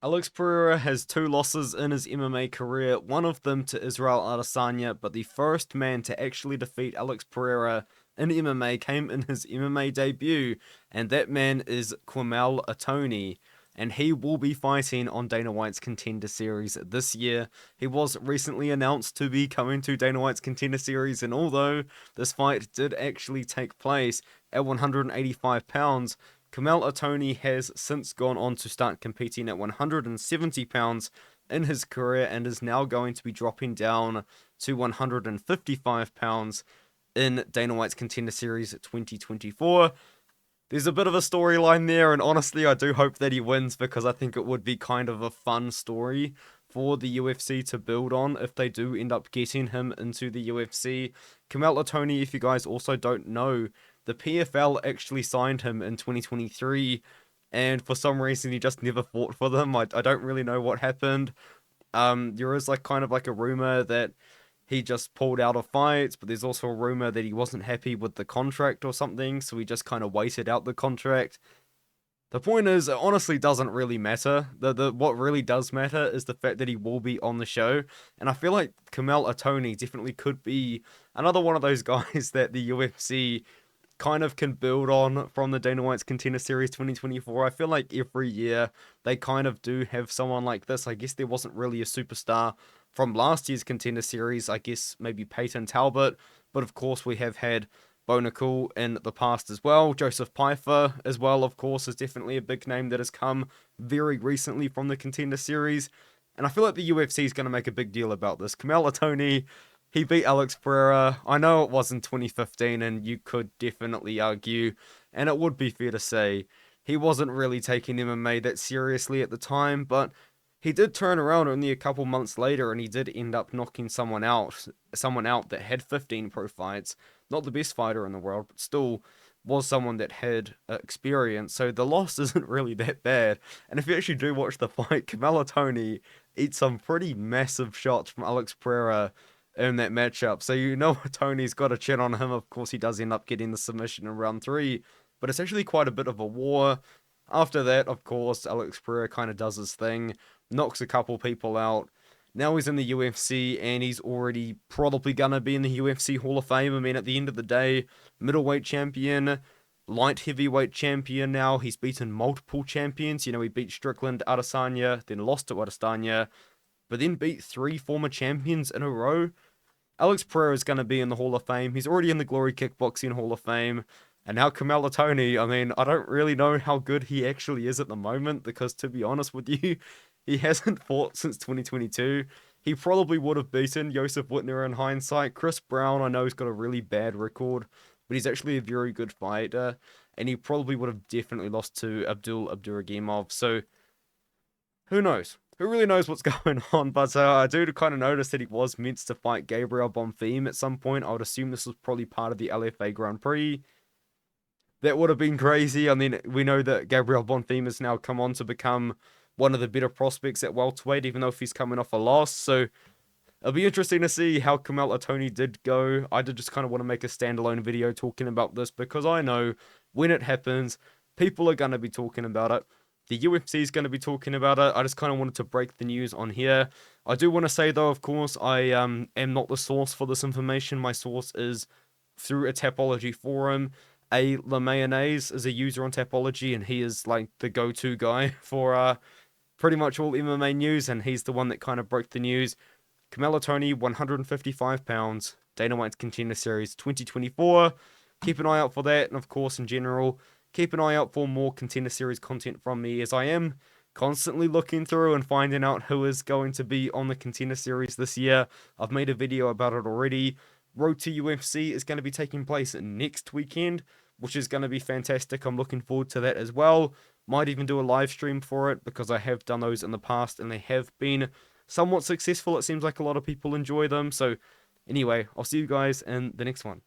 Alex Pereira has two losses in his MMA career, one of them to Israel Adesanya, but the first man to actually defeat Alex Pereira in MMA came in his MMA debut, and that man is Quemel Ottoni, and he will be fighting on Dana White's Contender Series this year. He was recently announced to be coming to Dana White's Contender Series, and although this fight did actually take place at 185 pounds, Quemel Ottoni has since gone on to start competing at 170 pounds in his career and is now going to be dropping down to 155 pounds in Dana White's Contender Series 2024. There's a bit of a storyline there, and honestly, I do hope that he wins because I think it would be kind of a fun story for the UFC to build on if they do end up getting him into the UFC. Quemel Ottoni, if you guys also don't know, the PFL actually signed him in 2023, and for some reason he just never fought for them. I don't really know what happened. There is kind of a rumor that he just pulled out of fights, but there's also a rumor that he wasn't happy with the contract or something, so he just kind of waited out the contract. The point is, it honestly doesn't really matter. What really does matter is the fact that he will be on the show, and I feel like Quemel Ottoni definitely could be another one of those guys that the UFC kind of can build on from the Dana White's Contender Series 2024. I feel like every year they kind of do have someone like this. I guess there wasn't really a superstar from last year's Contender Series. I guess maybe Peyton Talbot, but of course we have had Bo Nickel in the past as well. Joseph Pfeiffer as well, of course, is definitely a big name that has come very recently from the Contender Series. And I feel like the UFC is going to make a big deal about this. Quemel Ottoni, he beat Alex Pereira. I know it was in 2015, and you could definitely argue, and it would be fair to say, he wasn't really taking MMA that seriously at the time, but he did turn around only a couple months later, and he did end up knocking someone out that had 15 pro fights. Not the best fighter in the world, but still was someone that had experience, so the loss isn't really that bad. And if you actually do watch the fight, Quemel Ottoni eats some pretty massive shots from Alex Pereira in that matchup. So Tony's got a chin on him. Of course, he does end up getting the submission in round 3, but it's actually quite a bit of a war. After that, of course, Alex Pereira kind of does his thing, knocks a couple people out. Now he's in the UFC, and he's already probably gonna be in the UFC Hall of Fame. I mean, at the end of the day, middleweight champion, light heavyweight champion now. He's beaten multiple champions. He beat Strickland, Adesanya, then lost to Adesanya, but then beat 3 former champions in a row. Alex Pereira is going to be in the Hall of Fame. He's already in the Glory Kickboxing Hall of Fame. And now Quemel Ottoni, I mean, I don't really know how good he actually is at the moment, because to be honest with you, he hasn't fought since 2022. He probably would have beaten Joseph Whitner in hindsight. Chris Brown, I know he's got a really bad record, but he's actually a very good fighter. And he probably would have definitely lost to Abdul Abduragimov. So, who knows? Who really knows what's going on? But I do kind of notice that he was meant to fight Gabriel Bonfim at some point. I would assume this was probably part of the LFA Grand Prix. That would have been crazy. I mean, we know that Gabriel Bonfim has now come on to become one of the better prospects at welterweight, even though if he's coming off a loss. So it'll be interesting to see how Quemel Ottoni did go. I did just kind of want to make a standalone video talking about this, because I know when it happens, people are going to be talking about it. The UFC is going to be talking about it. I just kind of wanted to break the news on here. I do want to say, though, of course, I am not the source for this information. My source is through a Tapology forum. La Mayonnaise is a user on Tapology, and he is like the go-to guy for pretty much all MMA news, and he's the one that kind of broke the news. Quemel Ottoni, 155 pounds, Dana White's Contender Series 2024. Keep an eye out for that, and of course, in general, keep an eye out for more Contender Series content from me, as I am constantly looking through and finding out who is going to be on the Contender Series this year. I've made a video about it already. Road to UFC is going to be taking place next weekend, which is going to be fantastic. I'm looking forward to that as well. Might even do a live stream for it, because I have done those in the past and they have been somewhat successful. It seems like a lot of people enjoy them. So anyway, I'll see you guys in the next one.